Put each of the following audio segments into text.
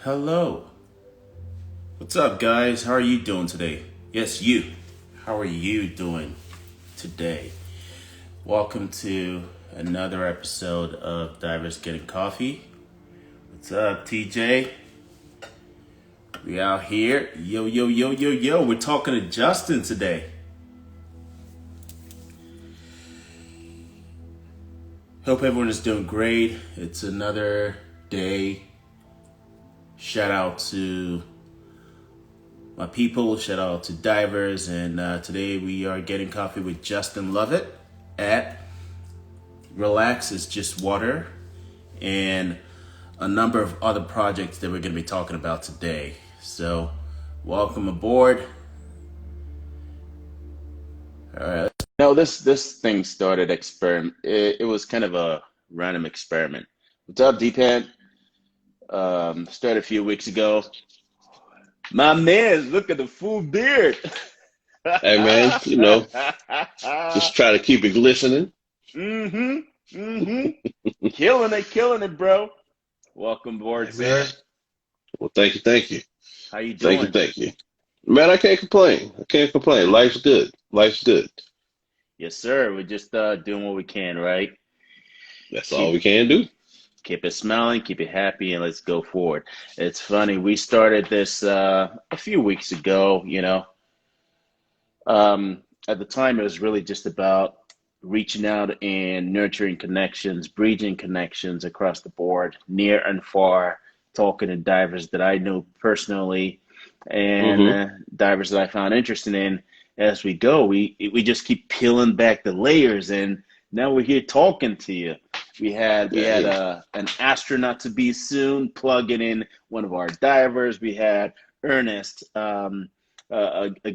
Hello. What's up, guys? How are you doing today? Yes, you. How are you doing today? Welcome to another episode of Divers Getting Coffee. What's up, TJ? We out here. Yo, yo, yo, yo, yo. We're talking to Justin today. Hope everyone is doing great. It's another day. Shout out to my people, shout out to divers, and today we are getting coffee with Justin Lovett at Relax is Just Water and a number of other projects that we're going to be talking about today. So, welcome aboard. All right. No, this thing started experiment. It was kind of a random experiment. What's up, Deepan? Started a few weeks ago. My man, look at the full beard. Hey man, just try to keep it glistening. Mm-hmm. Mm-hmm. Killing it, bro. Welcome Hey aboard, man. sir. Well, thank you. How you Thank you, doing? thank you. Man, I can't complain. I can't complain. Life's good. Life's good. Yes, sir. We're just doing what we can, right? That's all Keep we can do. keep it smiling, keep it happy, and let's go forward. It's funny. We started this a few weeks ago. At the time, it was really just about reaching out and nurturing connections, bridging connections across the board, near and far, talking to divers that I know personally and Hmm. divers that I found interesting in. As we go, we just keep peeling back the layers, and now we're here talking to you. We had Hey, an astronaut to be soon, plugging in one of our divers. We had Ernest, a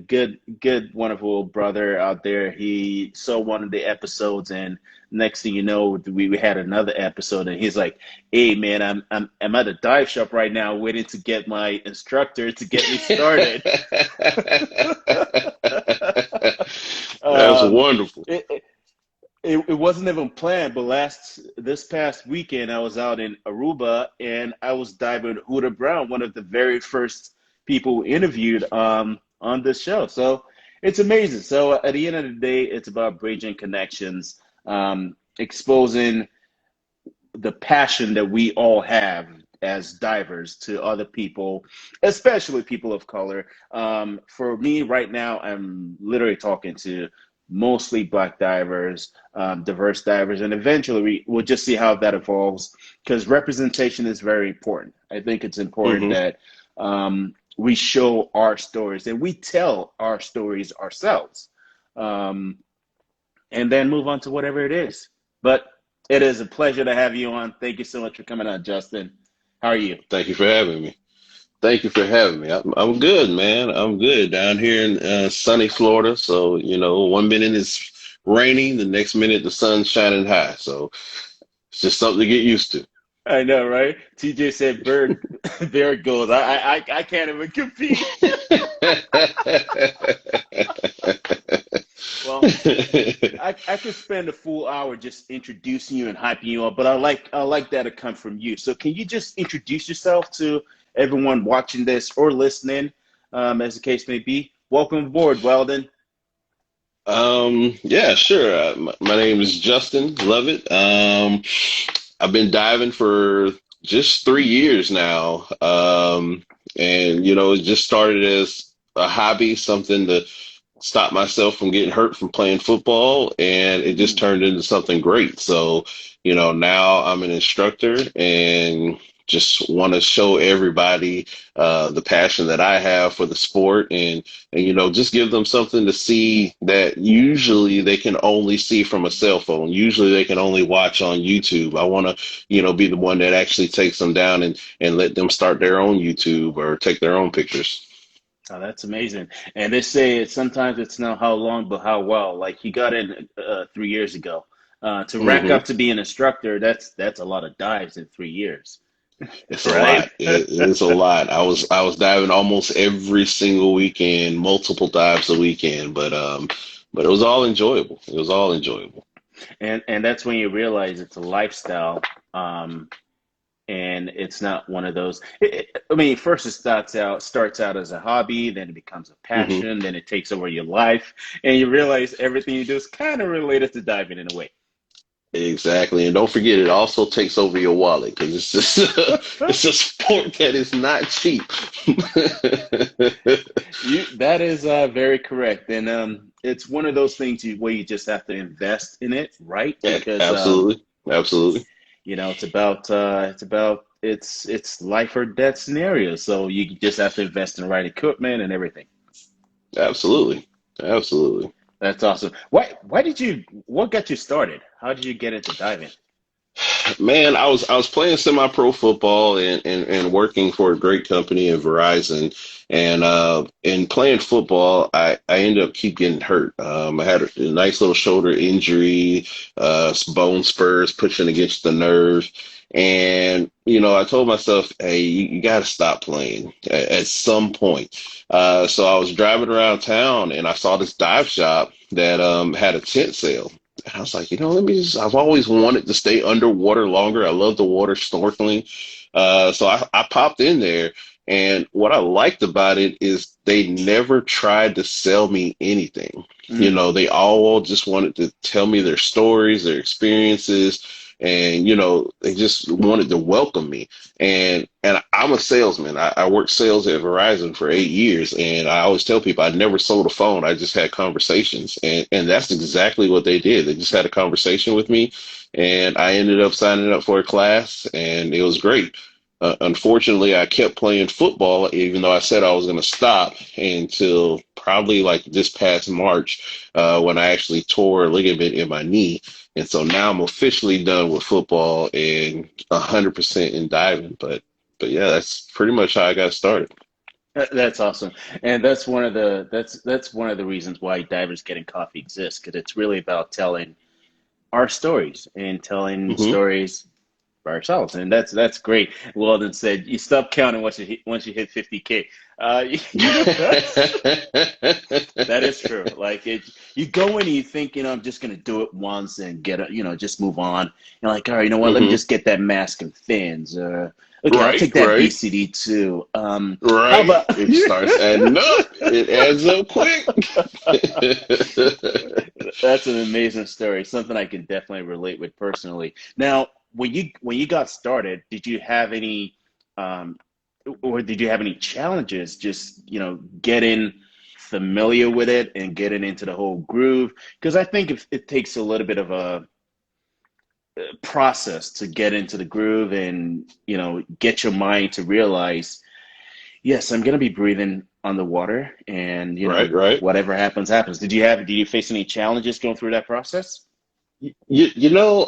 good, wonderful brother out there. He saw one of the episodes, and next thing you know, we had another episode, and he's like, "Hey, man, I'm at a dive shop right now, waiting to get my instructor to get me started." that's um, wonderful. it, it wasn't even planned, but this past weekend I was out in Aruba and I was diving with Huda Brown, one of the very first people interviewed on this show. So it's amazing. So at the end of the day, it's about bridging connections, exposing the passion that we all have as divers to other people, especially people of color. For me, right now, I'm literally talking to mostly black divers, diverse divers, and eventually we'll just see how that evolves because representation is very important. I think it's important Hmm. that we show our stories and we tell our stories ourselves. Um, and then move on to whatever it is. But it is a pleasure to have you on. Thank you so much for coming on, Justin. How are you? Thank you for having me. Thank you for having me. I'm good, man. I'm good down here in sunny Florida. So, 1 minute it's raining, the next minute the sun's shining high. So it's just something to get used to. I know, right? TJ said, "Bird, there it goes." I can't even compete. Well, I could spend a full hour just introducing you and hyping you up, but I like that to come from you. So can you just introduce yourself to everyone watching this or listening, as the case may be? Welcome aboard, Weldon. Yeah, sure. My name is Justin Lovett. I've been diving for just 3 years now. And it just started as a hobby, something to stop myself from getting hurt from playing football, and it just Mm. turned into something great. So, now I'm an instructor and just want to show everybody the passion that I have for the sport, and just give them something to see that usually they can only see from a cell phone. Usually they can only watch on YouTube. I want to, be the one that actually takes them down and let them start their own YouTube or take their own pictures. Oh, that's amazing. And they say sometimes it's not how long, but how well. Like you got in 3 years ago. To rack Hmm. up to be an instructor, that's a lot of dives in 3 years, It's a right? lot. It's a lot. I was diving almost every single weekend, multiple dives a weekend, but it was all enjoyable. It was all enjoyable. And that's when you realize it's a lifestyle. Um, and it's not one of those. I mean, first it starts out as a hobby, then it becomes a Hmm. passion, then it takes over your life, and you realize everything you do is kind of related to diving in a way. Exactly. And don't forget, it also takes over your wallet because it's just it's a sport that is not cheap. That is very correct, and it's one of those things where you just have to invest in it, right? Yeah, Because absolutely. Absolutely. it's life or death scenario. So you just have to invest in the right equipment and everything. Absolutely. Absolutely. That's awesome. What got you started? How did you get into diving? Man, I was playing semi-pro football and working for a great company in Verizon, and in playing football, I ended up keep getting hurt. I had a nice little shoulder injury, some bone spurs pushing against the nerve, and I told myself, hey, you got to stop playing at some point. So I was driving around town and I saw this dive shop that had a tent sale. I was like, let me just, I've always wanted to stay underwater longer. I love the water snorkeling. So I popped in there. And what I liked about it is they never tried to sell me anything. Mm, They all just wanted to tell me their stories, their experiences, and they just wanted to welcome me. And I'm a salesman. I worked sales at Verizon for 8 years, and I always tell people I never sold a phone. I just had conversations, and that's exactly what they did. They just had a conversation with me, and I ended up signing up for a class, and it was great. Unfortunately, I kept playing football, even though I said I was going to stop until probably like this past March, when I actually tore a ligament in my knee. And so now I'm officially done with football and 100% in diving. But yeah, that's pretty much how I got started. that's awesome, and that's one of the reasons why Divers Getting Coffee exists, because it's really about telling our stories and telling Hmm. stories by ourselves, and that's great. Weldon said you stop counting once you hit 50K. That's that is true. Like you go in and you think, I'm just gonna do it once and just move on. You're like, all right, you know what? Let me Hmm. just get that mask and fins. Okay, I'll Right, take that right, BCD too. How right. about? It starts adding up. It adds up quick. That's an amazing story. Something I can definitely relate with personally. Now, when you got started, did you have any, um, or did you have any challenges? Just getting familiar with it and getting into the whole groove. Because I think it takes a little bit of a process to get into the groove and get your mind to realize, yes, I'm gonna be breathing underwater, and Right, right. whatever happens, happens. Did you face any challenges going through that process?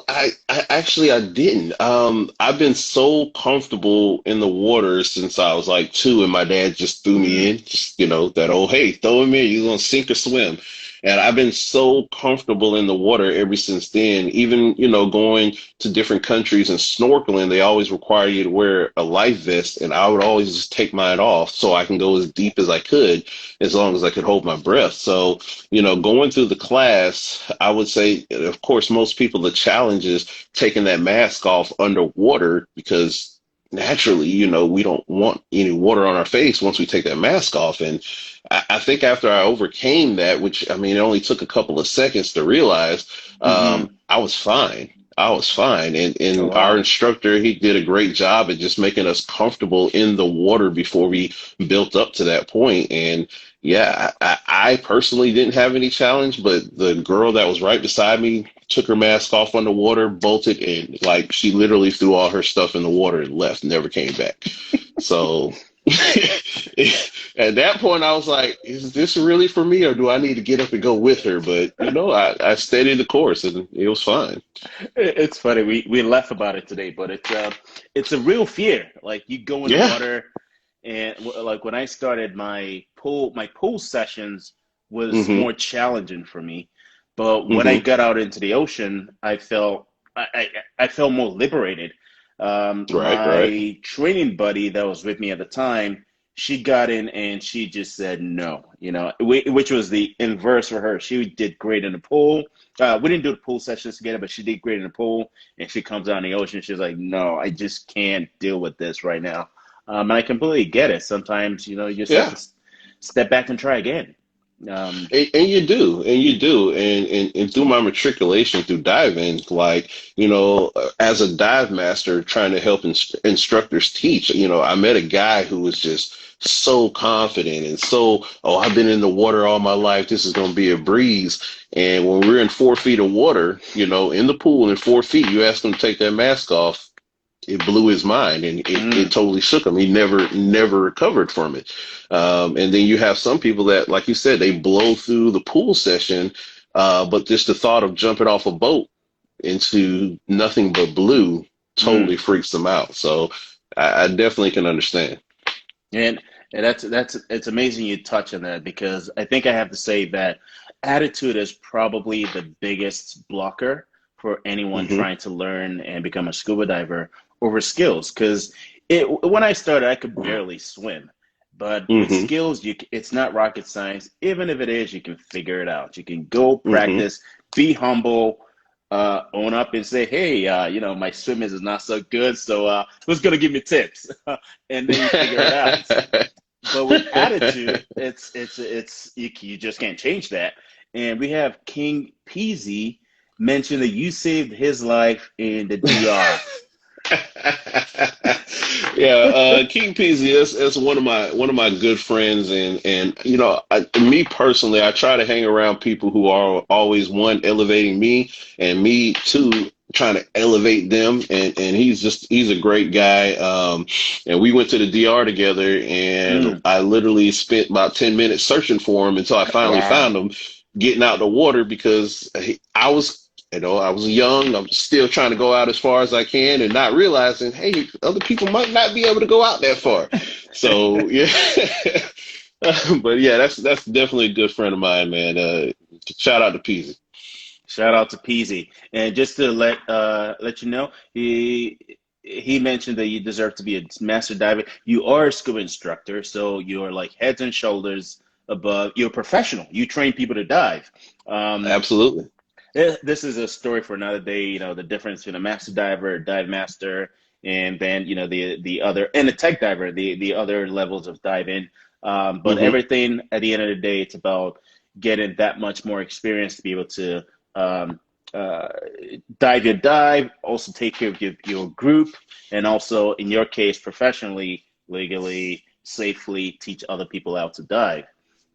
I actually I didn't. I've been so comfortable in the water since I was like two, and my dad just threw me Mm, in. Just that old, hey, throw him in, you're gonna sink or swim. And I've been so comfortable in the water ever since then. Even going to different countries and snorkeling, they always require you to wear a life vest, and I would always just take mine off so I can go as deep as I could, as long as I could hold my breath. So going through the class, I would say, of course, most people, the challenge is taking that mask off underwater because naturally, we don't want any water on our face once we take that mask off. And I think after I overcame that, which I mean, it only took a couple of seconds to realize, mm-hmm. I was fine. I was fine. And, Oh and our wow. instructor, he did a great job at just making us comfortable in the water before we built up to that point. And yeah, I personally didn't have any challenge, but the girl that was right beside me took her mask off underwater, bolted, and like she literally threw all her stuff in the water and left, never came back. So at that point, I was like, is this really for me, or do I need to get up and go with her? But I steadied the course and it was fine. It's funny. We laugh about it today, but it's a real fear. Like you go in the Yeah. water, and like when I started my pool sessions was Hmm. more challenging for me. But when I Hmm. got out into the ocean, I felt more liberated. Right, right. My training buddy that was with me at the time, she got in and she just said no, which was the inverse for her. She did great in the pool. We didn't do the pool sessions together, but she did great in the pool. And she comes out in the ocean. She's like, no, I just can't deal with this right now. And I completely get it. Sometimes, you just have to Yeah. step back and try again. Um, And you do, and through my matriculation through diving, like as a dive master, trying to help instructors teach. I met a guy who was just so confident and so, oh, I've been in the water all my life. This is going to be a breeze. And when we're in 4 feet of water, in the pool in 4 feet, you ask him to take that mask off. It blew his mind, and it mm, totally shook him. He never recovered from it. And then you have some people that, like you said, they blow through the pool session, but just the thought of jumping off a boat into nothing but blue totally mm. freaks them out. So I definitely can understand. And, and that's it's amazing you touch on that because I think I have to say that attitude is probably the biggest blocker for anyone Hmm. trying to learn and become a scuba diver over skills. Because when I started, I could barely swim, but with Hmm. skills, it's not rocket science. Even if it is, you can figure it out. You can go Hmm. practice, be humble. Own up and say, hey, my swimming is not so good, so who's gonna give me tips? And then you figure it out. But with attitude, it's you just can't change that. And we have King Peasy mention that you saved his life in the DR. Yeah, King Peasy is one of my good friends, and me personally, I try to hang around people who are always one elevating me, and me too trying to elevate them. And he's a great guy. And we went to the DR together, and Mm, I literally spent about 10 minutes searching for him until I finally wow. found him, getting out the water because I was. I was young. I'm still trying to go out as far as I can and not realizing, hey, other people might not be able to go out that far. So, yeah. But yeah, that's definitely a good friend of mine, man. Shout out to Peasy. Shout out to Peasy. And just to let you know, he mentioned that you deserve to be a master diver. You are a scuba instructor, so you're like heads and shoulders above. You're a professional. You train people to dive. Um, Absolutely. this is a story for another day. The difference between a master diver, a dive master, and then the other and a tech diver, the other levels of diving. But Hmm. everything at the end of the day, it's about getting that much more experience to be able to um, uh, dive your dive, also take care of your group, and also in your case, professionally, legally, safely teach other people how to dive.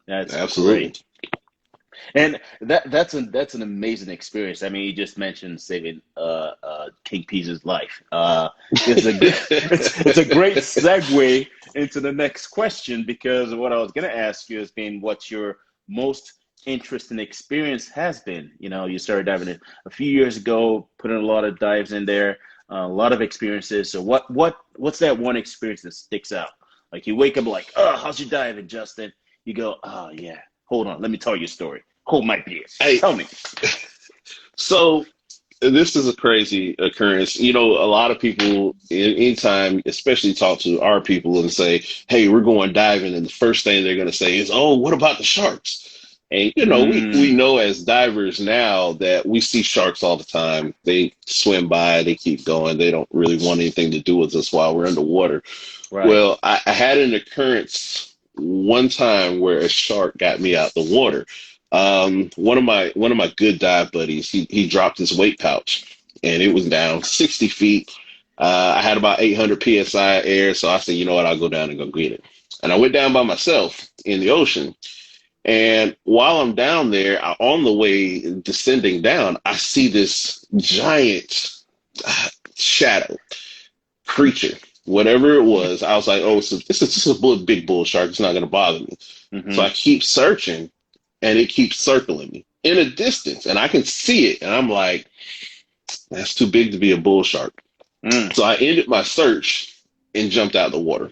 That's Absolutely. great. And that's an amazing experience. I mean, you just mentioned saving King Peace's life. It's a it's a great segue into the next question because what I was going to ask you has been what your most interesting experience has been. You started diving a few years ago, putting a lot of dives in there, a lot of experiences. So what's that one experience that sticks out? Like you wake up like, oh, how's your diving, Justin? You go, oh yeah, hold on, let me tell you a story. Hold my beer. Hey, Tell me. so this is a crazy occurrence. A lot of people, anytime, especially talk to our people and say, hey, we're going diving. And the first thing they're going to say is, oh, what about the sharks? And, we Mm, know as divers now that we see sharks all the time. They swim by, they keep going. They don't really want anything to do with us while we're underwater. right. Well, I had an occurrence one time where a shark got me out the water. One of my good dive buddies, he dropped his weight pouch, and it was down 60 feet. I had about 800 psi air, so I said, you know what, I'll go down and go get it. And I went down by myself in the ocean. And while I'm down there, on the way descending down, I see this giant shadow creature, whatever it was. I was like, oh, it's a big bull shark. It's not going to bother me. So Mm-hmm. I keep searching, and it keeps circling me in a distance, and I can see it, and I'm like, that's too big to be a bull shark. Mm. So I ended my search and jumped out of the water.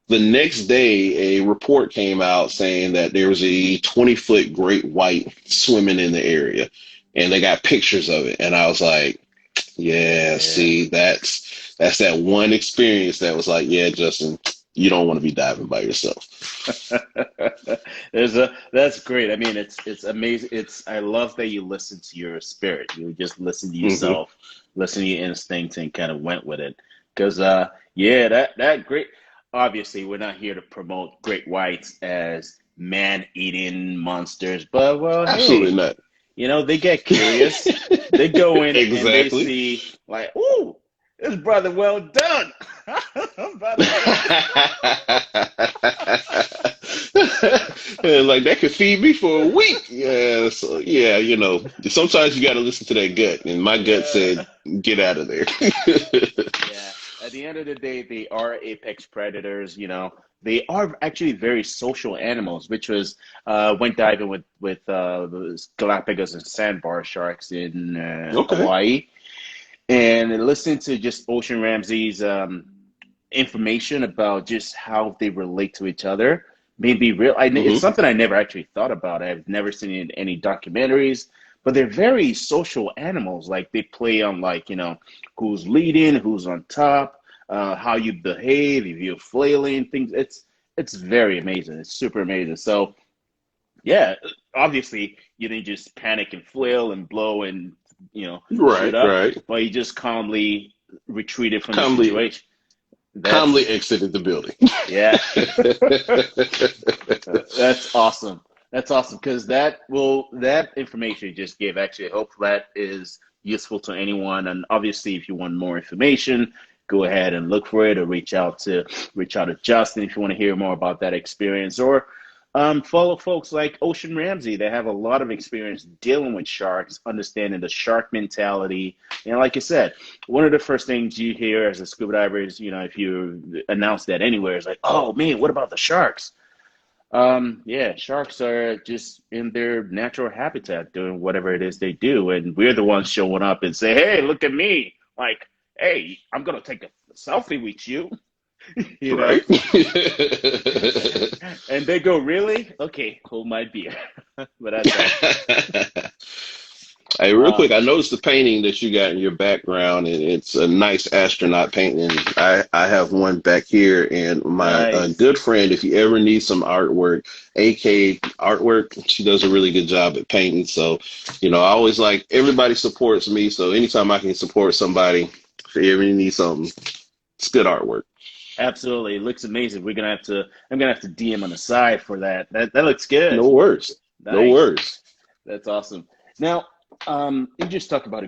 The next day, a report came out saying that there was a 20-foot great white swimming in the area, and they got pictures of it. And I was like, yeah, Yeah. see, that's that one experience that was like, yeah, Justin, you don't want to be diving by yourself. That's great. I mean, it's amazing. I love that you listen to your spirit. You just listen to Hmm. yourself, listen to your instincts, and kind of went with it. Because yeah, that great. Obviously, we're not here to promote great whites as man-eating monsters, but well, Absolutely hey, not. they get curious. They go in and they Exactly. see like, ooh, this brother, well done. I'm about to go. And like that could feed me for a week. Yeah, so yeah, sometimes you got to listen to that gut, and my gut Yeah. said, "Get out of there." Yeah. At the end of the day, they are apex predators. They are actually very social animals, which was went diving with the Galapagos and sandbar sharks in Okay. Hawaii, and listening to just Ocean Ramsey's information about just how they relate to each other made me real. It's Hmm. something I never actually thought about. I've never seen it in any documentaries, but they're very social animals. Like they play on like who's leading, who's on top, how you behave, if you're flailing, things. It's very amazing. It's super amazing. So yeah, obviously you didn't just panic and flail and blow and shoot Right, up, right. but you just calmly retreated from the Calmly, situation. calmly That's exited the building. yeah. That's awesome. That's awesome because that information you just gave actually I hope that is useful to anyone. And obviously, if you want more information, go ahead and look for it or reach out to Justin if you want to hear more about that experience or follow folks like Ocean Ramsey. They have a lot of experience dealing with sharks, understanding the shark mentality. And like I said, one of the first things you hear as a scuba diver is, if you announce that anywhere, is like, oh man, what about the sharks? Yeah, sharks are just in their natural habitat doing whatever it is they do. And we're the ones showing up and say, hey, look at me. Like, hey, I'm going to take a selfie with you, you know? Right. And they go, really? Okay, hold my beer. But that's awesome. Hey, real Uh, quick, I noticed the painting that you got in your background, and it's a nice astronaut painting. I have one back here, and my nice. good friend, if you ever need some artwork, AK Artwork, she does a really good job at painting. So, I always like everybody supports me. So anytime I can support somebody, if you ever need something, it's good artwork. Absolutely. It looks amazing. I'm gonna have to DM on the side for that. That looks good. No worries. No Nice. worries. That's awesome. Now, you just talked about a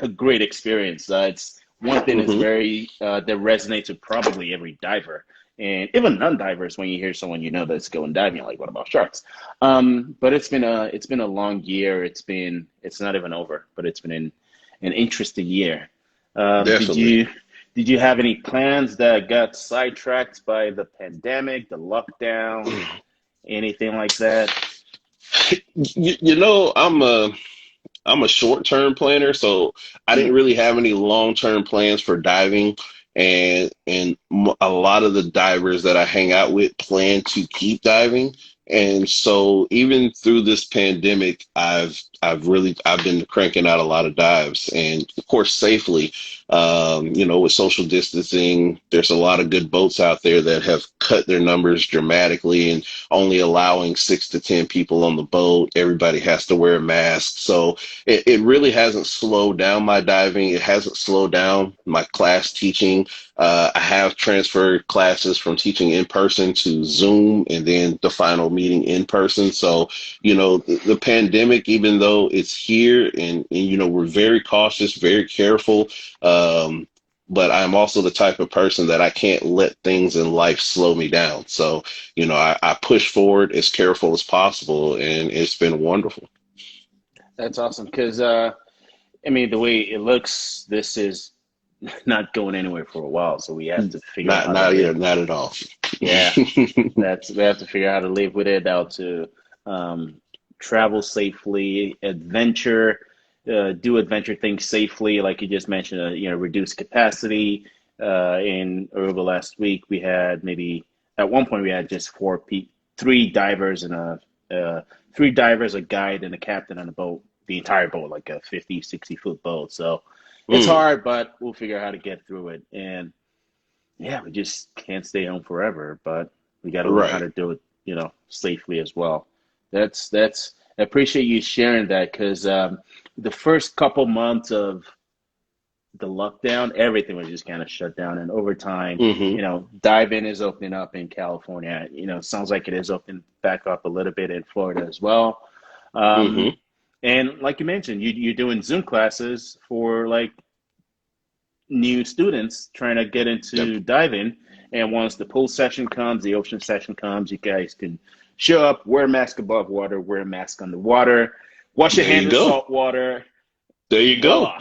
a great experience. It's one thing that's Hmm. very that resonates with probably every diver, and even non-divers. When you hear someone that's going diving, you're like, "What about sharks?" But it's been a long year. It's not even over, but it's been an interesting year. Um, did Definitely. you did you have any plans that got sidetracked by the pandemic, the lockdown, anything like that? I'm a short-term planner, so I didn't Mm, really have any long-term plans for diving, and a lot of the divers that I hang out with plan to keep diving. And so even through this pandemic, I've been cranking out a lot of dives, and of course safely. With social distancing, there's a lot of good boats out there that have cut their numbers dramatically and only allowing 6 to 10 people on the boat. Everybody has to wear a mask, so it really hasn't slowed down my diving. It hasn't slowed down my class teaching. I have transferred classes from teaching in person to Zoom and then the final meeting in person. So, the pandemic, even though it's here and we're very cautious, very careful, but I'm also the type of person that I can't let things in life slow me down. So, I push forward as careful as possible, and it's been wonderful. that's awesome because I mean, the way it looks, this is not going anywhere for a while, so we have to figure out Not, how to not, yeah, live. not at all. Yeah, that's we have to figure out how to live with it, how to um, travel safely, do adventure things safely, like you just mentioned. Reduce capacity. In Aruba last week, we had maybe at one point we had just three divers and three divers, a guide, and a captain on the boat. The entire boat, like a 50, 60 foot boat. So it's Mm, hard, but we'll figure out how to get through it. And yeah, we just can't stay home forever, but we got to learn how Right. to do it, safely as well. I appreciate you sharing that because the first couple months of the lockdown, everything was just kind of shut down. And over time, Hmm. dive-in is opening up in California. Sounds like it is opening back up a little bit in Florida as well. Um, Hmm. and like you mentioned, you're doing Zoom classes for like new students trying to get Yep. into diving. And once the pool session comes, the ocean session comes, you guys can show up, wear a mask above water, wear a mask underwater, wash your There hands you with go. salt water. There you go.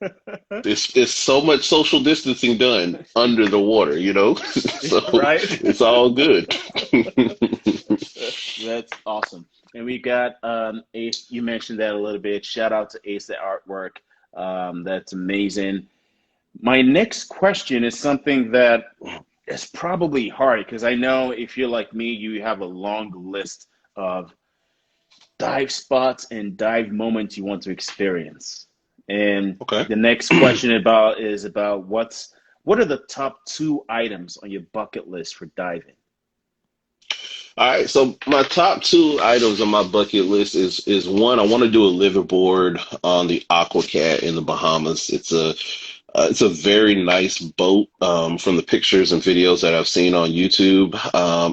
Voila. It's so much social distancing done under the water, so Right? it's all good. That's awesome. And we got Ace, you mentioned that a little bit. Shout out to Ace, the artwork. That's amazing. My next question is something that is probably hard because I know if you're like me, you have a long list of dive spots and dive moments you want to experience. And Okay. the next question about what are the top two items on your bucket list for diving? All right, so my top two items on my bucket list is one, I want to do a liveaboard on the Aquacat in the Bahamas. It's a very nice boat from the pictures and videos that I've seen on YouTube.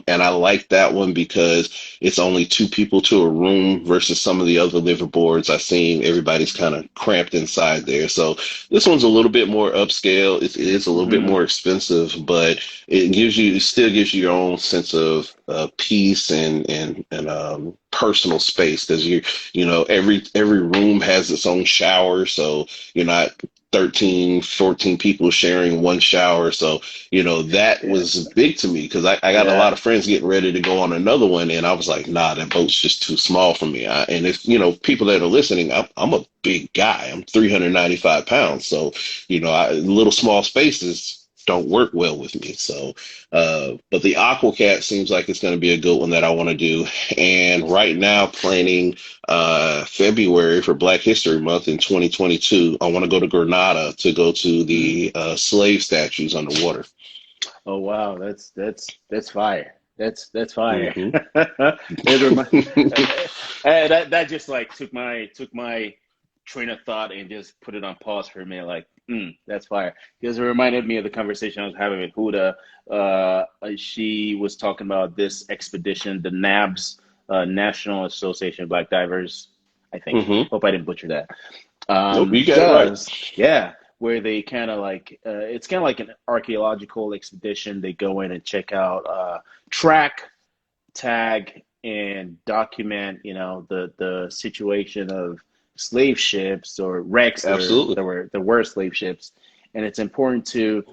And I like that one because it's only two people to a room versus some of the other liverboards I've seen. Everybody's kind of cramped inside there. So this one's a little bit more upscale. It is a little bit Mm-hmm. more expensive, but it still gives you your own sense of peace and personal space because every room has its own shower. So you're not 13, 14 people sharing one shower. So, that Yeah. was big to me because I got a lot Yeah. of friends getting ready to go on another one. And I was like, nah, that boat's just too small for me. And if, people that are listening, I'm a big guy. I'm 395 pounds. So, little small spaces don't work well with me. So, but the Aquacat seems like it's going to be a good one that I want to do. And right now, planning February for Black History Month in 2022. I want to go to Grenada to go to Mm. the slave statues underwater. Oh wow, that's fire. That's fire. Hmm. It remi- that just like took my train of thought and just put it on pause for a minute. Like, that's fire. Because it reminded me of the conversation I was having with Huda. She was talking about this expedition, the NABS, National Association of Black Divers. I think. Hmm. Hope I didn't butcher that. Nope, you got it right. Does yeah, where they kind of like it's kind of like an archaeological expedition. They go in and check out, track, tag, and document, the situation of slave ships or wrecks Absolutely. that were slave ships, and it's important to,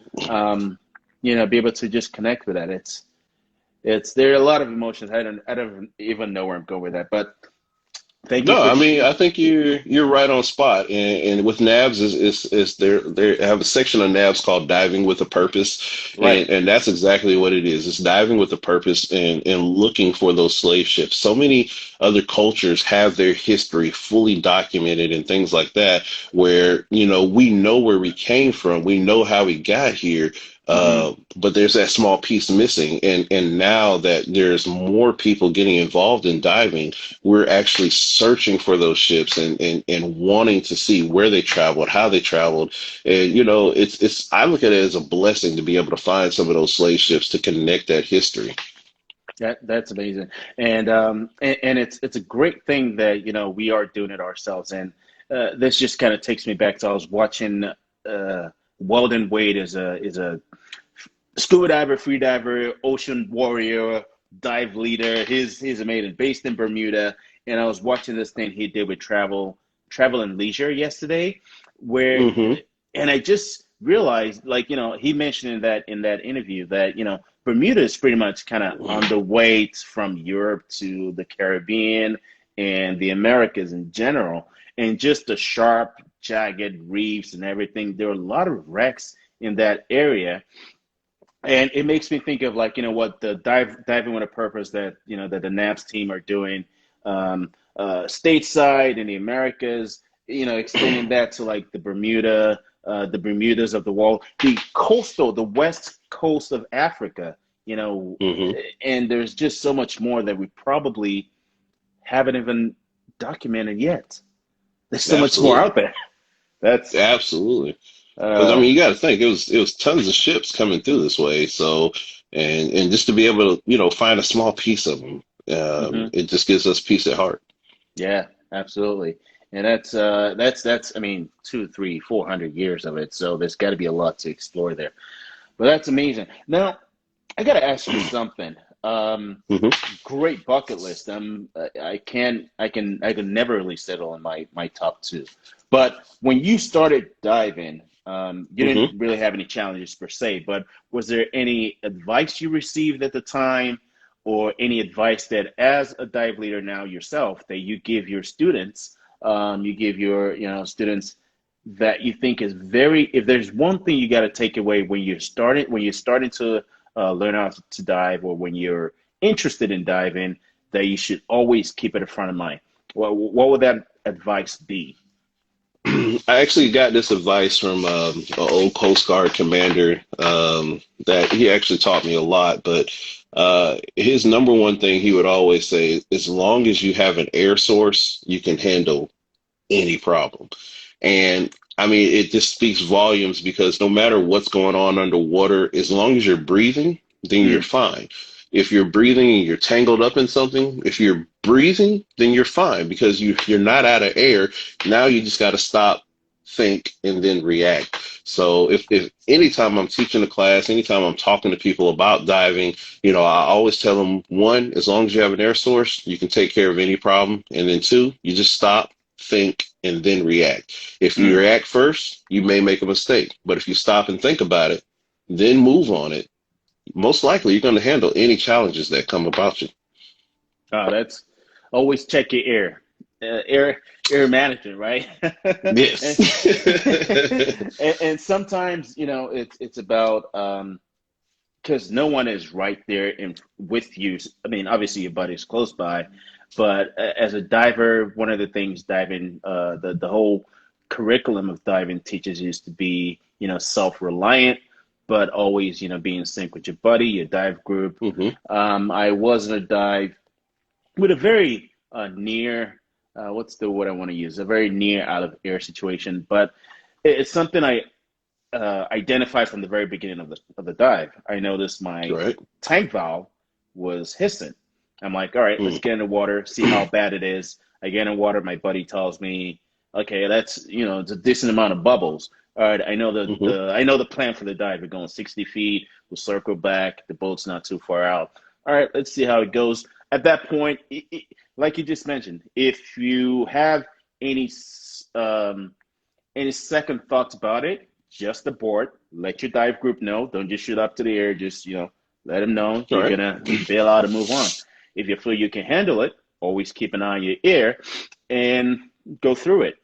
be able to just connect with that. It's there are a lot of emotions. I don't even know where I'm going with that, but thank you No, for I mean I think you're right on spot, and with NABS is they have a section of NABS called Diving with a Purpose, right. and that's exactly what it is. It's diving with a purpose and looking for those slave ships. So many other cultures have their history fully documented and things like that, where we know where we came from, we know how we got here, Hmm. but there's that small piece missing, and now that there's more people getting involved in diving, we're actually searching for those ships and wanting to see where they traveled, how they traveled. And it's I look at it as a blessing to be able to find some of those slave ships to connect that history. That's amazing, and it's a great thing that we are doing it ourselves, and this just kind of takes me back to I was watching Weldon Wade is a scuba diver, free diver, ocean warrior, dive leader. He's amazing, based in Bermuda, and I was watching this thing he did with travel and leisure yesterday, where Hmm. and I just realized, like, he mentioned in that interview that, Bermuda is pretty much kind of on the way from Europe to the Caribbean and the Americas in general. And just the sharp, jagged reefs and everything. There are a lot of wrecks in that area. And it makes me think of, like, what the diving with a purpose that the NAPS team are doing, stateside in the Americas, extending that to like the Bermuda, the Bermudas of the world, the west coast of Africa, you know, Hmm. and there's just so much more that we probably haven't even documented yet. There's so much more Absolutely. out there. That's Absolutely. Because I uh, mean, you got to think it was tons of ships coming through this way. So, and just to be able to find a small piece of them, mhm. it just gives us peace at heart. Yeah, absolutely. And that's I mean 2, 3, 400 years of it. So there's got to be a lot to explore there. But that's amazing. Now I got to ask you something. Um, Hmm. Great bucket list. I can never really settle on my top two. But when you started diving, you didn't Hmm. really have any challenges per se. But was there any advice you received at the time, or any advice that, as a dive leader now yourself, that you give your students, you give your students that you think is very, if there's one thing you got to take away when you're starting to learn how to dive, or when you're interested in diving, that you should always keep it in front of mind? What would that advice be? I actually got this advice from an old Coast Guard commander that he actually taught me a lot. But his number one thing he would always say, as long as you have an air source, you can handle any problem. And I mean, it just speaks volumes because no matter what's going on underwater, as long as you're breathing, then you're Mm, fine. If you're breathing and you're tangled up in something, if you're breathing, then you're fine because you're not out of air. Now you just got to stop, think, and then react. So if anytime I'm teaching a class, anytime I'm talking to people about diving, I always tell them, one, as long as you have an air source, you can take care of any problem. And then two, you just stop, think, and then react. If you mm. react first, you may make a mistake. But if you stop and think about it, then move on it, most likely you're going to handle any challenges that come about you. That's always check your air management, right? Yes. and, and sometimes it's about because no one is right there in with you. I mean, obviously your buddy's close by, but as a diver, one of the things diving, the whole curriculum of diving teaches you is to be, self-reliant, but always, be in sync with your buddy, your dive group. Hmm. I was in a dive with a very near, what's the word I want to use? A very near out of air situation, but it's something I identified from the very beginning of the dive. I noticed my Right. tank valve was hissing. I'm like, all right, let's Mm. get in the water, see how bad it is. I get in the water. My buddy tells me, okay, that's it's a decent amount of bubbles. All right, I know Hmm. I know the plan for the dive. We're going 60 feet. We'll circle back. The boat's not too far out. All right, let's see how it goes. At that point, like you just mentioned, if you have any um, any second thoughts about it, just abort. Let your dive group know. Don't just shoot up to the air. Just let them know All you're right. gonna bail out and move on. If you feel you can handle it, always keep an eye on your ear and go through it.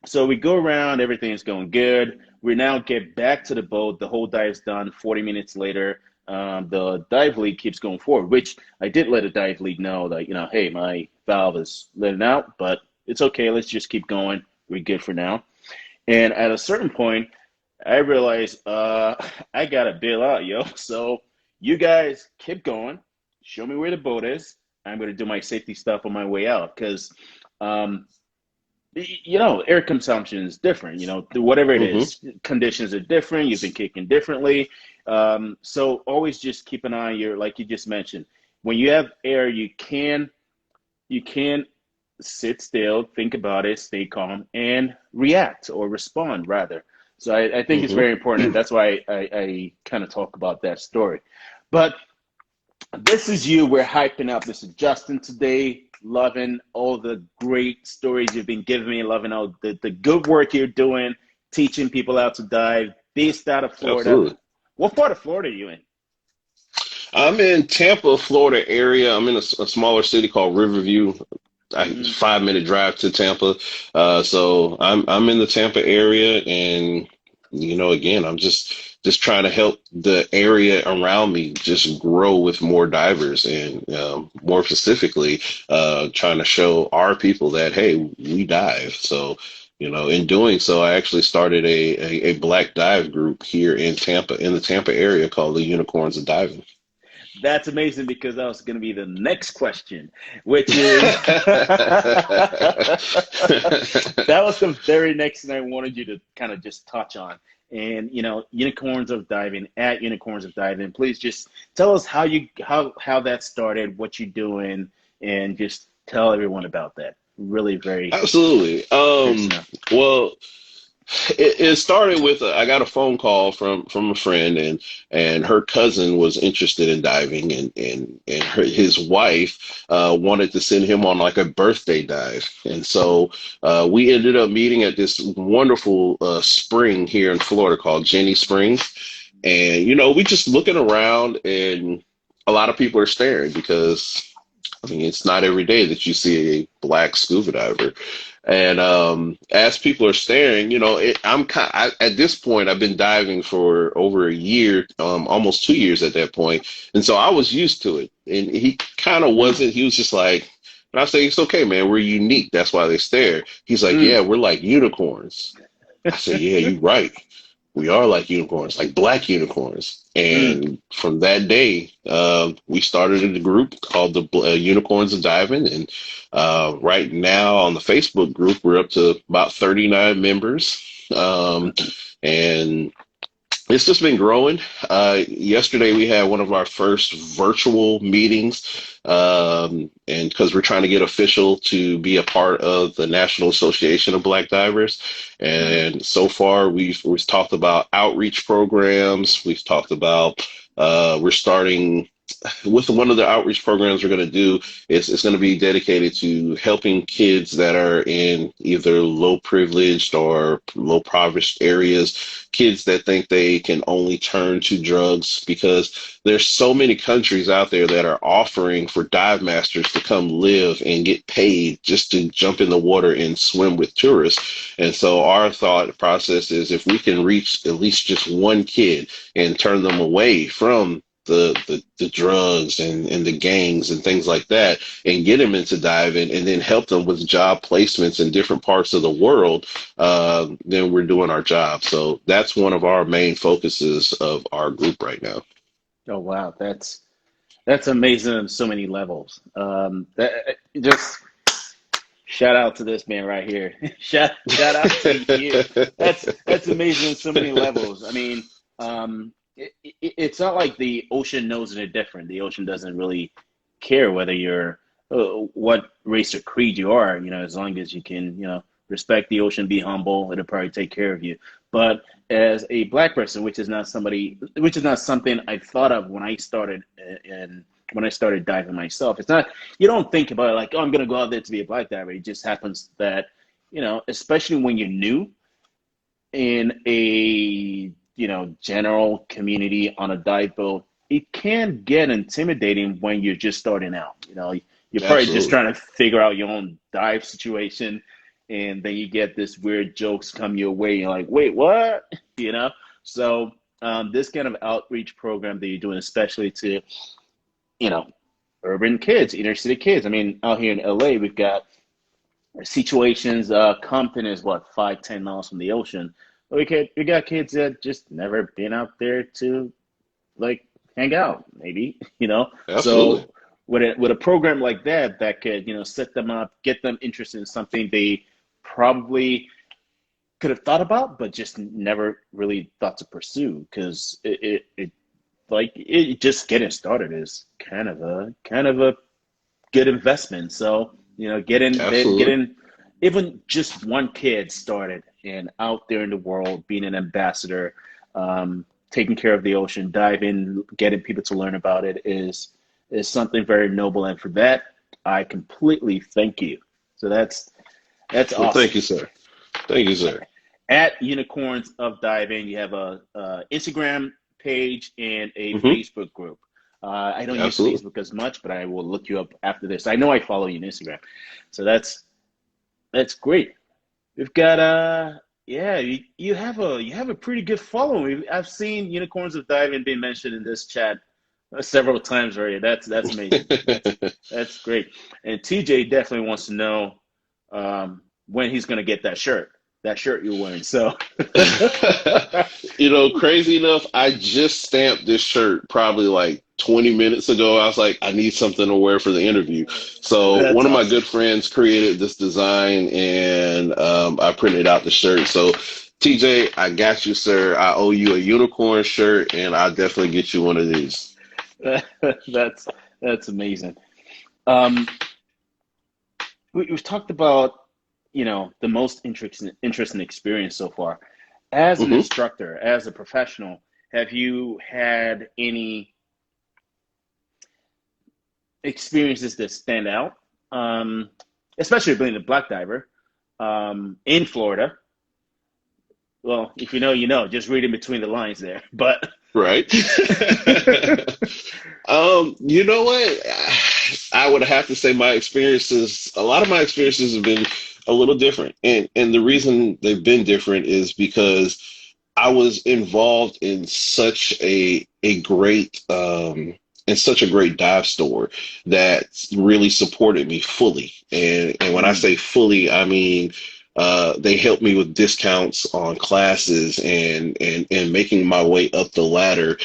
So we go around, everything's going good. We now get back to the boat. The whole dive's done. 40 minutes later, the dive lead keeps going forward, which I did let a dive lead know that, hey, my valve is letting out, but it's okay. Let's just keep going. We're good for now. And at a certain point, I realized I gotta bail out, yo. So you guys keep going. Show me where the boat is. I'm gonna do my safety stuff on my way out because um, air consumption is different. Whatever it Hmm. is, conditions are different. You've been kicking differently. So always just keep an eye on your, like you just mentioned, when you have air, you can sit still, think about it, stay calm, and react or respond rather. So I think it's Hmm. very important, and that's why I kind of talk about that story. But this is you. We're hyping up. This is Justin today. Loving all the great stories you've been giving me. Loving all the good work you're doing, teaching people how to dive. Based out of Florida. Absolutely. What part of Florida are you in? I'm in Tampa, Florida area. I'm in a smaller city called Riverview. 5 minute drive to Tampa. So I'm in the Tampa area, and again, I'm just trying to help the area around me just grow with more divers, and more specifically, trying to show our people that hey, we dive. So. In doing so, I actually started a black dive group here in Tampa, in the Tampa area, called the Unicorns of Diving. That's amazing because that was going to be the next question, which is that was the very next thing I wanted you to kind of just touch on. And Unicorns of Diving at Unicorns of Diving. Please just tell us how that started, what you're doing, and just tell everyone about that. Really very Absolutely. curious to know. Well, it started with I got a phone call from a friend, and her cousin was interested in diving, and his wife wanted to send him on like a birthday dive, and so we ended up meeting at this wonderful spring here in Florida called Jenny Springs, and we just looking around, and a lot of people are staring because I mean, it's not every day that you see a black scuba diver. And as people are staring, at this point, I've been diving for over a year, almost 2 years at that point. And so I was used to it. And he kind of Mm, wasn't, he was just like, and I say, it's okay, man. We're unique. That's why they stare. He's like, mm, yeah, we're like unicorns. I said, yeah, you're right. We are like unicorns, like black unicorns. mm. And from that day, we started a group called the Unicorns of Diving. And right now on the Facebook group, we're up to about 39 members. And it's just been growing. Yesterday we had one of our first virtual meetings, and because we're trying to get official to be a part of the National Association of Black Divers, Mm. and so far we've talked about outreach programs. We've talked about we're starting with one of the outreach programs we're going to do is it's going to be dedicated to helping kids that are in either low privileged or low impoverished areas, kids that think they can only turn to drugs because there's so many countries out there that are offering for dive masters to come live and get paid just to jump in the water and swim with tourists. And so our thought process is if we can reach at least just one kid and turn them away from the drugs and the gangs and things like that and get them into diving and then help them with job placements in different parts of the world, then we're doing our job. So that's one of our main focuses of our group right now. Oh wow, that's amazing on so many levels. Just shout out to this man right here. Shout out to you. That's amazing on so many levels. I mean, it's not like the ocean knows any different. The ocean doesn't really care whether you're what race or creed you are. As long as you can, respect the ocean, be humble, it'll probably take care of you. But as a black person, which is not something I thought of when I started and when I started diving myself. It's not you don't think about it like, oh, I'm gonna go out there to be a black diver. It just happens that, especially when you're new in a general community on a dive boat, it can get intimidating when you're just starting out. You're probably just Absolutely. trying to figure out your own dive situation, and then you get this weird jokes come your way. You're like, wait, what? You know. So this kind of outreach program that you're doing, especially to you know urban kids, inner city kids. I mean, out here in LA, we've got situations. Compton is what 5-10 miles from the ocean. We got kids that just never been out there to like hang out, maybe Absolutely. So with a program like that, that could set them up, get them interested in something they probably could have thought about, but just never really thought to pursue because it just getting started is kind of a good investment. So, Absolutely. getting even just one kid started and out there in the world, being an ambassador, taking care of the ocean, diving, getting people to learn about it is something very noble. And for that, I completely thank you. So that's Well, thank awesome. you, sir. Thank you, sir. At Unicorns of Diving, you have a Instagram page and a Hmm. Facebook group. I don't use Absolutely. Facebook as much, but I will look you up after this. I know I follow you on Instagram, so that's great. We've got yeah, you have a pretty good following. I've seen Unicorns of Diving being mentioned in this chat several times already. That's amazing. That's great. And TJ definitely wants to know when he's going to get that shirt. that shirt you're wearing. So You know, crazy enough, I just stamped this shirt probably like 20 minutes ago. I was like, I need something to wear for the interview. So that's one of my awesome. good friends created this design and I printed out the shirt. So TJ, I got you, sir. I owe you a unicorn shirt and I'll definitely get you one of these. that's that's amazing. Um, we've talked about, the most interesting experience so far. As an Hmm. instructor, as a professional, have you had any experiences that stand out? Um, Especially being a black diver in Florida. Well, if you know, you know. Just reading between the lines there. But Right. You know what? I would have to say my experiences, a lot of my experiences have been a little different. And the reason they've been different is because I was involved in such a great dive store that really supported me fully. And when I mm, say fully, I mean they helped me with discounts on classes and making my way up the ladder.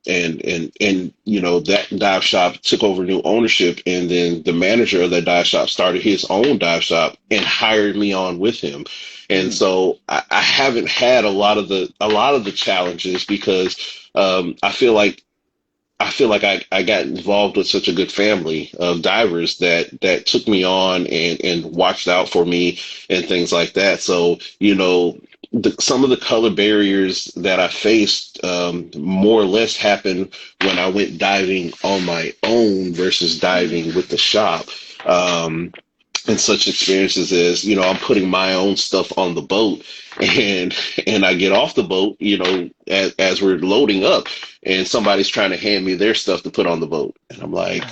And you know that dive shop took over new ownership, and then the manager of that dive shop started his own dive shop and hired me on with him. And mm, so I haven't had a lot of the challenges because I feel like I got involved with such a good family of divers that took me on and watched out for me and things like that. So, you know, some of the color barriers that I faced more or less happened when I went diving on my own versus mm, diving with the shop. Um, and such experiences as I'm putting my own stuff on the boat and I get off the boat as we're loading up and somebody's trying to hand me their stuff to put on the boat and I'm like,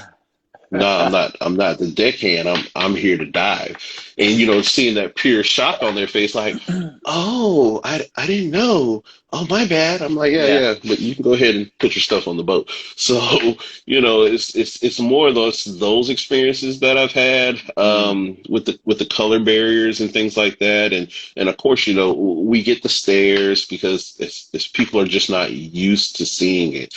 no, I'm not the deckhand. I'm here to dive. And seeing that pure shock on their face, like, oh, I didn't know. Oh, my bad. I'm like, yeah, yeah. yeah, but you can go ahead and put your stuff on the boat. So, it's more of those experiences that I've had Mm, with the color barriers and things like that. And of course, we get the stares because it's people are just not used to seeing it.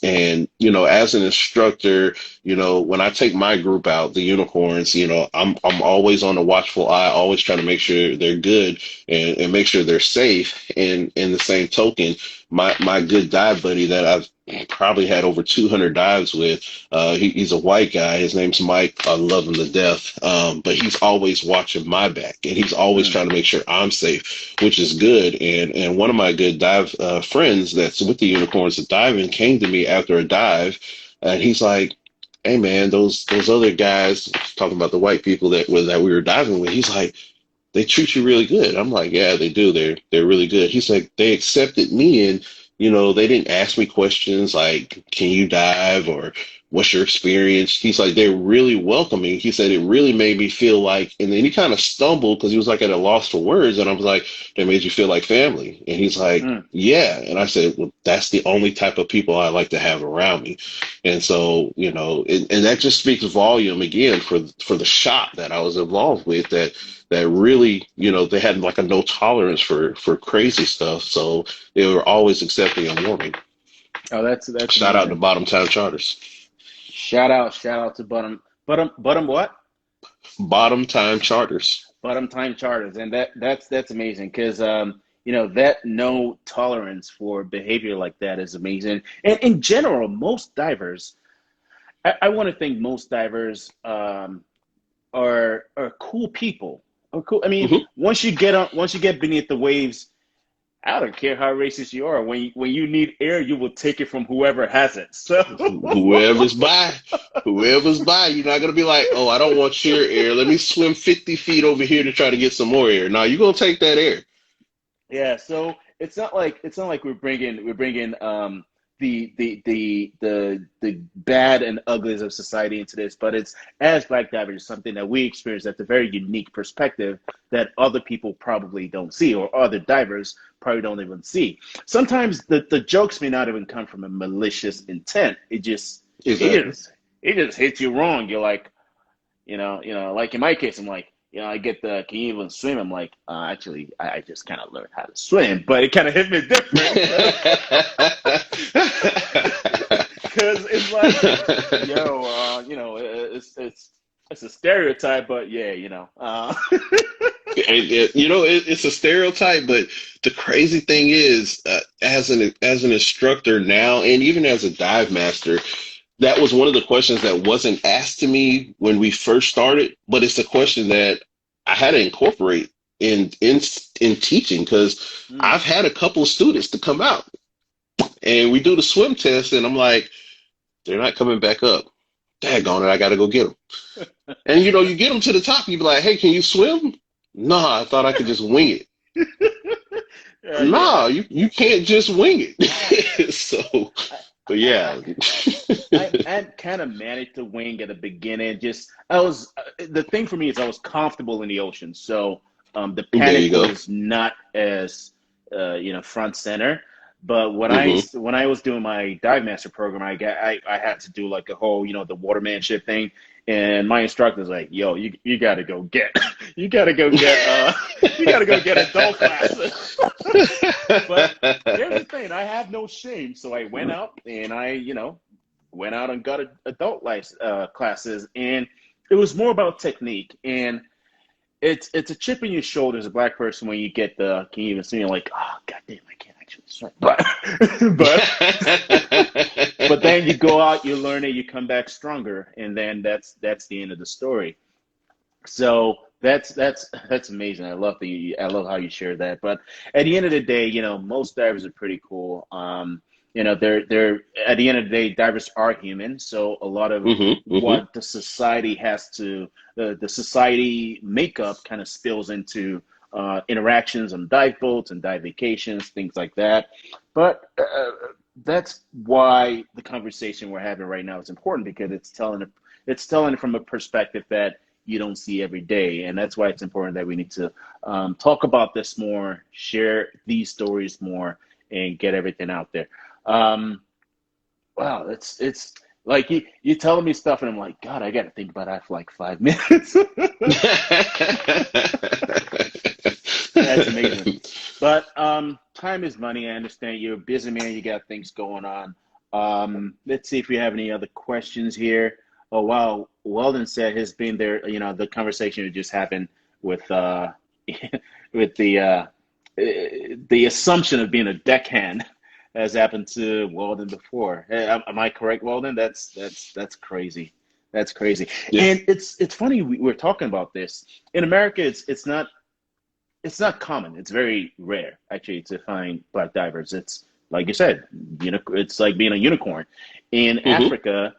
And as an instructor, when I take my group out, the unicorns, I'm always on a watchful eye, always trying to make sure they're good and make sure they're safe. And in the same token, my good dive buddy that I've probably had over 200 dives with, he's a white guy. His name's Mike. I love him to death. But he's always watching my back and he's always mm, trying to make sure I'm safe, which is good. And one of my good dive friends that's with the unicorns that diving came to me after a dive, and he's like, hey man, those other guys talking about the white people that we were diving with. He's like, they treat you really good. I'm like, yeah, they do. They're really good. He's like, they accepted me and they didn't ask me questions like, can you dive or what's your experience? He's like, they're really welcoming. He said it really made me feel like, and then he kind of stumbled because he was like at a loss for words. And I was like, they made you feel like family. And he's like, mm. yeah. And I said, well, that's the only type of people I like to have around me. And so, and that just speaks volume again for the shop that I was involved with that really, they had like a no tolerance for crazy stuff. So they were always accepting and warming. Oh, that's Shout out to amazing. Bottom Town Charters. Shout out to Bottom what? Bottom Time Charters. Bottom time charters, and that's amazing because that no tolerance for behavior like that is amazing. And in general, most divers, I want to think most divers are cool people. Are cool. I mean, Hmm. once you get beneath the waves, I don't care how racist you are. When you need air, you will take it from whoever has it. So Whoever's by, whoever's by, you're not gonna be like, oh, I don't want your air. Let me swim 50 feet over here to try to get some more air. No, you're gonna take that air. yeah, so it's not like we're bringing the bad and uglies of society into this, but it's as black divers something that we experience that's a very unique perspective that other people probably don't see or other divers probably don't even see. Sometimes the jokes may not even come from a malicious intent. It Exactly. just it just hits you wrong. You're like, like in my case, I'm like, I get the, can you even swim? I'm like, actually, I just kind of learned how to swim, but it kind of hit me different because it's like, yo, it's a stereotype, but yeah, It's a stereotype, but the crazy thing is, as an instructor now, and even as a dive master, that was one of the questions that wasn't asked to me when we first started, but it's a question that I had to incorporate in teaching because Mm. I've had a couple of students to come out and we do the swim test, and I'm like, they're not coming back up. Daggone it, I got to go get them. And you get them to the top, you be like, hey, can you swim? Nah, I thought I could just wing it. Yeah. Nah, you can't just wing it. So, I, but I, yeah, I kind of managed to wing at the beginning. Just I was the thing for me is I was comfortable in the ocean, so the there panic you go. was not as front center. But Hmm. when I was doing my dive master program, I had to do like a whole the watermanship thing, and my instructor's like, "Yo, you got to go get you got to go get you got to go get adult classes." But here's the thing, I have no shame, so I went out and went out and got adult life classes, and it was more about technique. And it's a chip in your shoulder as a black person when you get the can you even see me like, oh god damn, I can't actually swim, but but but then you go out, you learn it, you come back stronger, and then that's the end of the story. So that's amazing. I love how you share that. But at the end of the day, most divers are pretty cool. They're at the end of the day, divers are human. So a lot of Hmm. Hmm. what the society has to the society makeup kind of spills into interactions on dive boats and dive vacations, things like that. But that's why the conversation we're having right now is important because it's telling from a perspective that you don't see every day. And that's why it's important that we need to talk about this more, share these stories more, and get everything out there. Um, wow, it's like you telling me stuff, and I'm like, God, I got to think about that for like 5 minutes. That's amazing. But time is money. I understand you're a busy man. You got things going on. Let's see if we have any other questions here. Oh wow, Weldon said has been there. The conversation that just happened with with the assumption of being a deckhand has happened to Weldon before. Am I correct, Weldon? That's crazy. That's crazy. Yeah. And it's funny we're talking about this in America. It's not common. It's very rare, actually, to find black divers. It's like you said, it's like being a unicorn. In Hmm. Africa,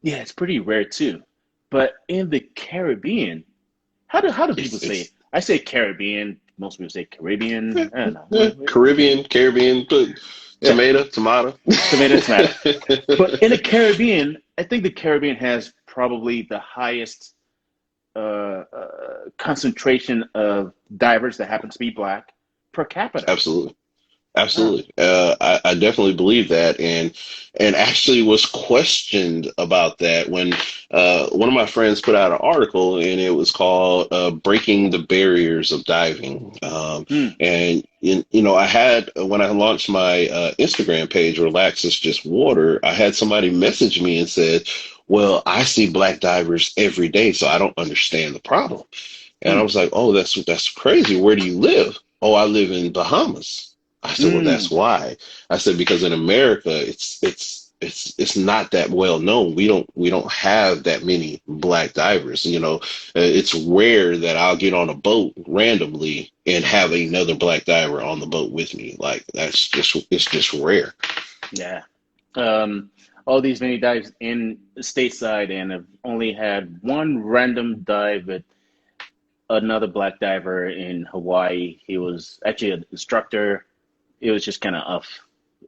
yeah, it's pretty rare too. But in the Caribbean, how do people say it? It's I say Caribbean. Most people say Caribbean. I don't know. Caribbean, put Yeah, tomato. tomato, tomato. But in the Caribbean, I think the Caribbean has probably the highest concentration of divers that happen to be black per capita. Absolutely. Wow. Absolutely. I definitely believe that, and actually was questioned about that when one of my friends put out an article, and it was called "Breaking the Barriers of Diving." Hmm. I had when I launched my Instagram page, "Relax, it's just water." I had somebody message me and said, "Well, I see black divers every day, so I don't understand the problem." And I Hmm. was like, "Oh, that's crazy. Where do you live?" "Oh, I live in Bahamas." I said, "Well, Hmm. that's why." I said, "Because in America, it's not that well known. We don't have that many black divers. It's rare that I'll get on a boat randomly and have another black diver on the boat with me. Like it's just rare." Yeah. Um, all these many dives in stateside, and I've only had one random dive with another black diver in Hawaii. He was actually an instructor. It was just kind of off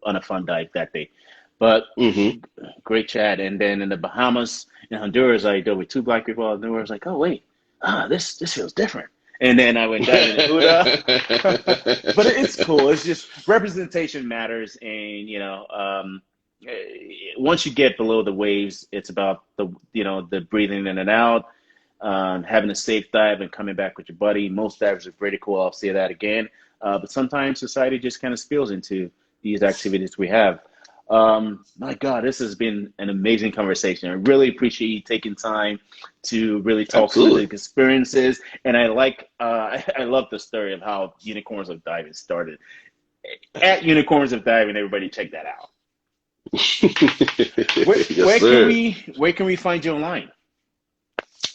on a fun dive that day. But Hmm. great chat. And then in the Bahamas, in Honduras, I dove with two black people. And I was like, oh wait, this feels different. And then I went diving in Huda. But it's cool. It's just representation matters, and once you get below the waves, it's about the breathing in and out. having a safe dive and coming back with your buddy. Most divers are pretty cool. I'll say that again. But sometimes society just kind of spills into these activities we have. My God, this has been an amazing conversation. I really appreciate you taking time to really talk some of the Absolutely. experiences. And I love the story of how Unicorns of Diving started. At Unicorns of Diving, everybody check that out. Where, Yes, sir. where can we find you online?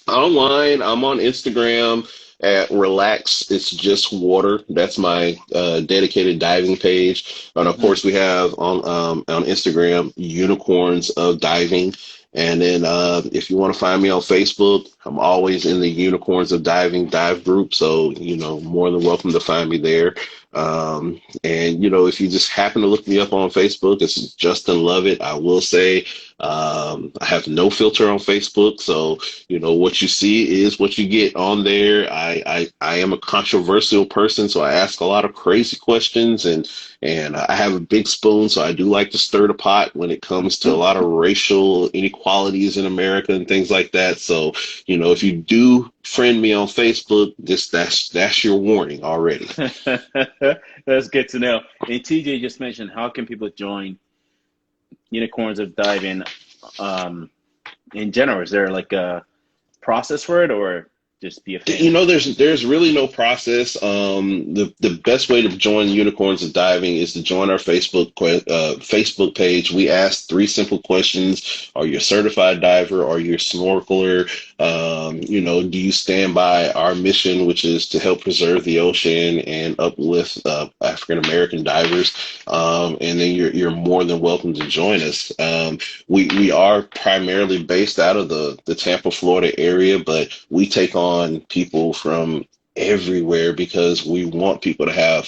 Online, I'm on Instagram at Relax. It's just water. That's my dedicated diving page. And of Hmm. course, we have on Instagram Unicorns of Diving. And then if you want to find me on Facebook, I'm always in the Unicorns of Diving dive group. So, more than welcome to find me there. And, if you just happen to look me up on Facebook, it's Justin Lovett. I will say I have no filter on Facebook. So, what you see is what you get on there. I am a controversial person, so I ask a lot of crazy questions, and I have a big spoon, so I do like to stir the pot when it comes to a lot of racial inequalities in America and things like that. So, if you do friend me on Facebook, just that's your warning already. That's good to know. And TJ just mentioned, how can people join Unicorns of Diving in general? Is there like a process for it, or just be a fan? There's really no process. The best way to join Unicorns of Diving is to join our Facebook page. We ask three simple questions: Are you a certified diver? Are you a snorkeler? Do you stand by our mission, which is to help preserve the ocean and uplift African American divers? And then you're more than welcome to join us. We are primarily based out of the Tampa, Florida area, but we take on people from everywhere because we want people to have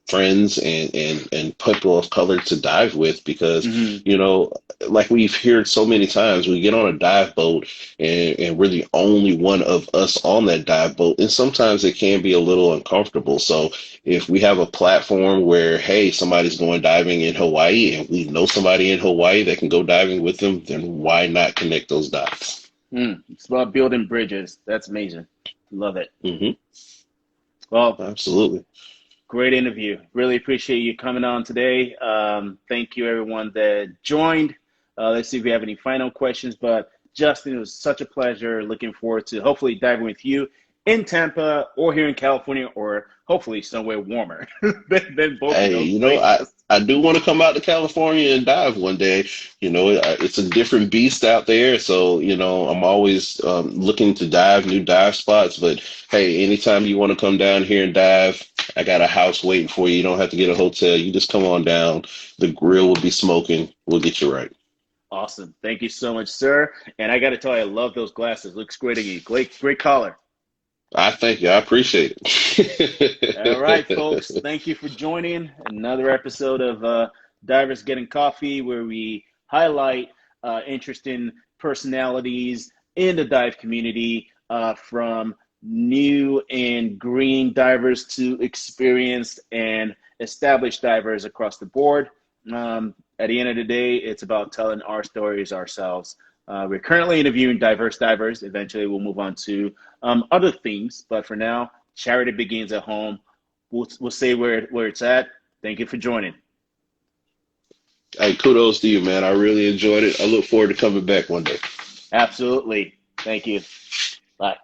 friends and people of color to dive with because, Hmm. like we've heard so many times, we get on a dive boat and we're the only one of us on that dive boat. And sometimes it can be a little uncomfortable. So if we have a platform where, hey, somebody's going diving in Hawaii and we know somebody in Hawaii that can go diving with them, then why not connect those dots? It's about building bridges. That's amazing. Love it. Hmm. Well, Absolutely. great interview. Really appreciate you coming on today. Thank you, everyone that joined. Let's see if we have any final questions. But Justin, it was such a pleasure. Looking forward to hopefully diving with you in Tampa or here in California, or hopefully somewhere warmer than both of Hey, those places. I do want to come out to California and dive one day. It's a different beast out there. So, I'm always looking to dive new dive spots. But hey, anytime you want to come down here and dive, I got a house waiting for you. You don't have to get a hotel. You just come on down. The grill will be smoking. We'll get you right. Awesome. Thank you so much, sir. And I got to tell you, I love those glasses. Looks great on you. Great collar. I thank you. I appreciate All right, it. folks. Thank you for joining another episode of Divers Getting Coffee, where we highlight interesting personalities in the dive community, from new and green divers to experienced and established divers across the board. At the end of the day, it's about telling our stories ourselves. We're currently interviewing diverse divers. Eventually, we'll move on to other themes, but for now, charity begins at home. We'll say where it's at. Thank you for joining. Hey, kudos to you, man. I really enjoyed it. I look forward to coming back one day. Absolutely. Thank you. Bye.